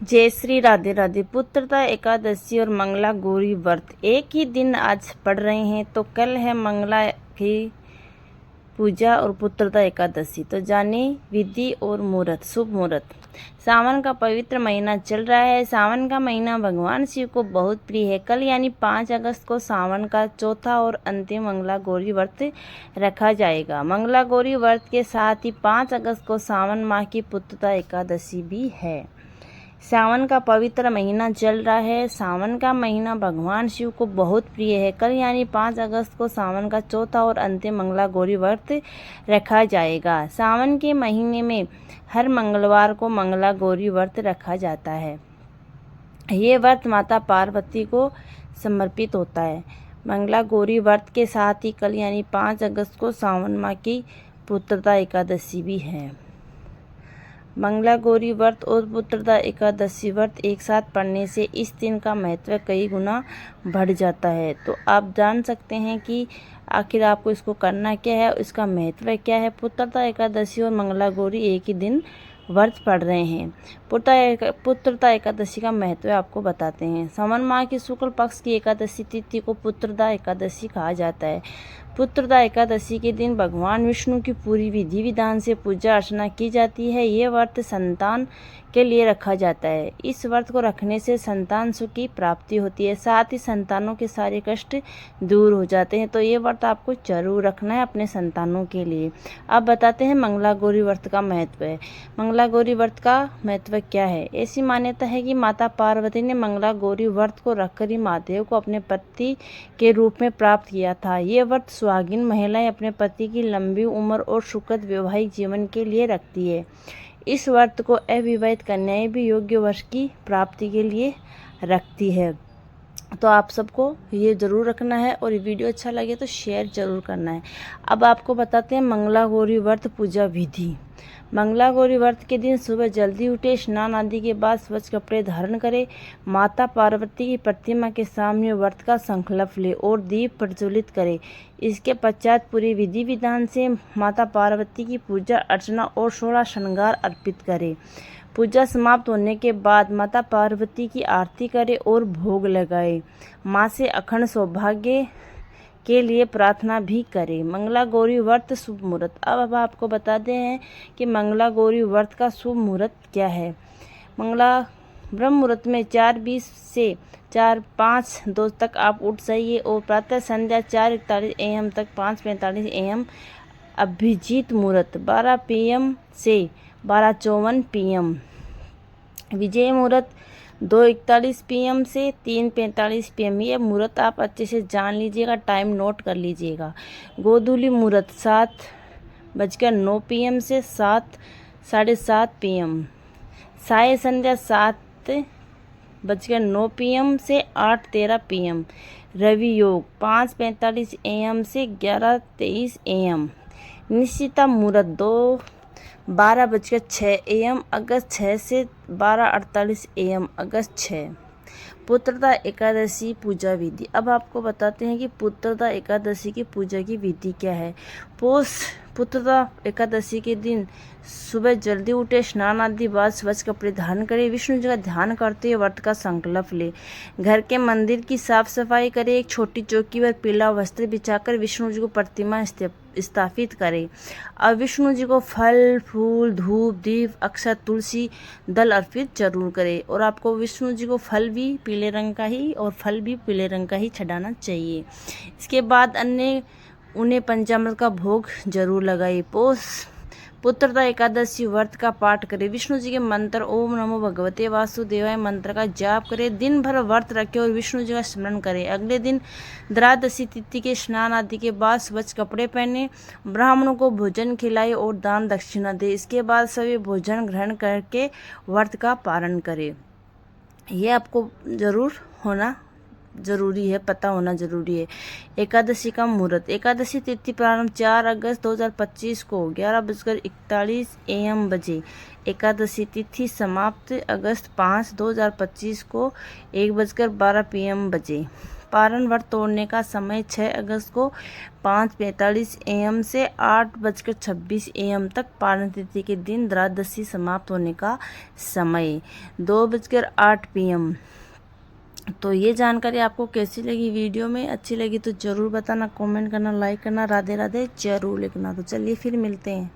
जय श्री राधे राधे। पुत्रदा एकादशी और मंगला गौरी व्रत एक ही दिन आज पढ़ रहे हैं, तो कल है मंगला की पूजा और पुत्रदा एकादशी। तो जाने विधि और मुहूर्त। शुभ मुहूर्त। सावन का पवित्र महीना चल रहा है। सावन का महीना भगवान शिव को बहुत प्रिय है। कल यानी 5 अगस्त को सावन का चौथा और अंतिम मंगला गौरी व्रत रखा जाएगा। मंगला गौरी व्रत के साथ ही 5 अगस्त को सावन माह की पुत्रदा एकादशी भी है। सावन का पवित्र महीना चल रहा है। सावन का महीना भगवान शिव को बहुत प्रिय है। कल यानी 5 अगस्त को सावन का चौथा और अंतिम मंगला गौरी व्रत रखा जाएगा। सावन के महीने में हर मंगलवार को मंगला गौरी व्रत रखा जाता है। ये व्रत माता पार्वती को समर्पित होता है। मंगला गौरी व्रत के साथ ही कल यानी 5 अगस्त को सावन माह की पुत्रदा एकादशी भी है। मंगला गौरी व्रत और पुत्रदा एकादशी व्रत एक साथ पढ़ने से इस दिन का महत्व कई गुना बढ़ जाता है। तो आप जान सकते हैं कि आखिर आपको इसको करना क्या है, इसका महत्व क्या है। पुत्रदा एकादशी और मंगला गौरी एक ही दिन व्रत पढ़ रहे हैं। पुत्रदा एकादशी का महत्व आपको बताते हैं। सावन माह की शुक्ल पक्ष की एकादशी तिथि को पुत्रदा एकादशी कहा जाता है। पुत्रदा एकादशी के दिन भगवान विष्णु की पूरी विधि विधान से पूजा अर्चना की जाती है। ये व्रत संतान के लिए रखा जाता है। इस व्रत को रखने से संतान सुख की प्राप्ति होती है, साथ ही संतानों के सारे कष्ट दूर हो जाते हैं। तो ये व्रत आपको जरूर रखना है अपने संतानों के लिए। अब बताते हैं मंगला गौरी व्रत का महत्व है। मंगला गौरी व्रत का महत्व क्या है। ऐसी मान्यता है कि माता पार्वती ने मंगला गौरी व्रत को रखकर ही महादेव को अपने पति के रूप में प्राप्त किया था। ये व्रत सुहागिन महिलाएं अपने पति की लंबी उम्र और सुखद वैवाहिक जीवन के लिए रखती है। इस व्रत को अविवाहित कन्याएं भी योग्य वर्ष की प्राप्ति के लिए रखती है। तो आप सबको ये ज़रूर रखना है और ये वीडियो अच्छा लगे तो शेयर ज़रूर करना है। अब आपको बताते हैं मंगला गौरी व्रत पूजा विधि। मंगला गौरी व्रत के दिन सुबह जल्दी उठे, स्नान आदि के बाद स्वच्छ कपड़े धारण करें, माता पार्वती की प्रतिमा के सामने व्रत का संकल्प ले और दीप प्रज्वलित करें। इसके पश्चात पूरी विधि विधान से माता पार्वती की पूजा अर्चना और 16 श्रृंगार अर्पित करें। पूजा समाप्त होने के बाद माता पार्वती की आरती करें और भोग लगाएं। माँ से अखंड सौभाग्य के लिए प्रार्थना भी करें। मंगला गौरी व्रत शुभ मुहूर्त। अब आपको बताते हैं कि मंगला गौरी व्रत का शुभ मुहूर्त क्या है। मंगला ब्रह्म मुहूर्त में 4:20 से 4:05 तक आप उठ जाइए और प्रातः संध्या 4:41 AM तक 5:45 AM। अभिजीत मुहूर्त 12 PM से 12:54 PM। विजय मुहूर्त 2:41 PM से 3:45 PM। ये मुहूर्त आप अच्छे से जान लीजिएगा, टाइम नोट कर लीजिएगा। गोधूली मुहूर्त 7:09 PM से 7:7:30 PM। साय संध्या 7:09 PM से 8:13 PM। रवि योग 5:45 AM से 11:23 AM। निश्चिता मुहूर्त 12:06 AM अगस्त 6 से 12:48 AM अगस्त 6। पुत्रदा एकादशी पूजा विधि। अब आपको बताते हैं कि पुत्रदा एकादशी की पूजा की विधि क्या है। पुत्रदा एकादशी के दिन सुबह जल्दी उठे, स्नान आदि बाद स्वच्छ कपड़े धारण करें, विष्णु जी का ध्यान करते हुए व्रत का संकल्प ले। घर के मंदिर की साफ सफाई करें, एक छोटी चौकी पर पीला वस्त्र बिछाकर विष्णु जी को प्रतिमा स्थापित करें। अब विष्णु जी को फल फूल धूप दीप अक्षत तुलसी दल अर्पित जरूर करें। और आपको विष्णु जी को फल भी पीले रंग का ही और फल भी पीले रंग का ही चढ़ाना चाहिए। इसके बाद उन्हें पंचामृत का भोग जरूर लगाइए। पुत्रदा एकादशी व्रत का पाठ करें। विष्णु जी के मंत्र ओम नमो भगवते वासुदेवाय मंत्र का जाप करें। दिन भर व्रत रखें और विष्णु जी का स्मरण करें। अगले दिन द्वादशी तिथि के स्नान आदि के बाद स्वच्छ कपड़े पहने, ब्राह्मणों को भोजन खिलाए और दान दक्षिणा दे। इसके बाद सभी भोजन ग्रहण करके व्रत का पारण करें। यह आपको पता होना जरूरी है। एकादशी का मुहूर्त। एकादशी तिथि प्रारंभ 4 अगस्त 2025 को 11:41 AM बजे। एकादशी तिथि समाप्त अगस्त 5, 2025 को 1:12 PM बजे। पारण व्रत तोड़ने का समय 6 अगस्त को 5:45 AM से 8:26 AM तक। पारण तिथि के दिन द्वादशी समाप्त होने का समय 2:08 PM। तो ये जानकारी आपको कैसी लगी वीडियो में? अच्छी लगी तो ज़रूर बताना, कमेंट करना, लाइक करना, राधे राधे ज़रूर लिखना। तो चलिए फिर मिलते हैं।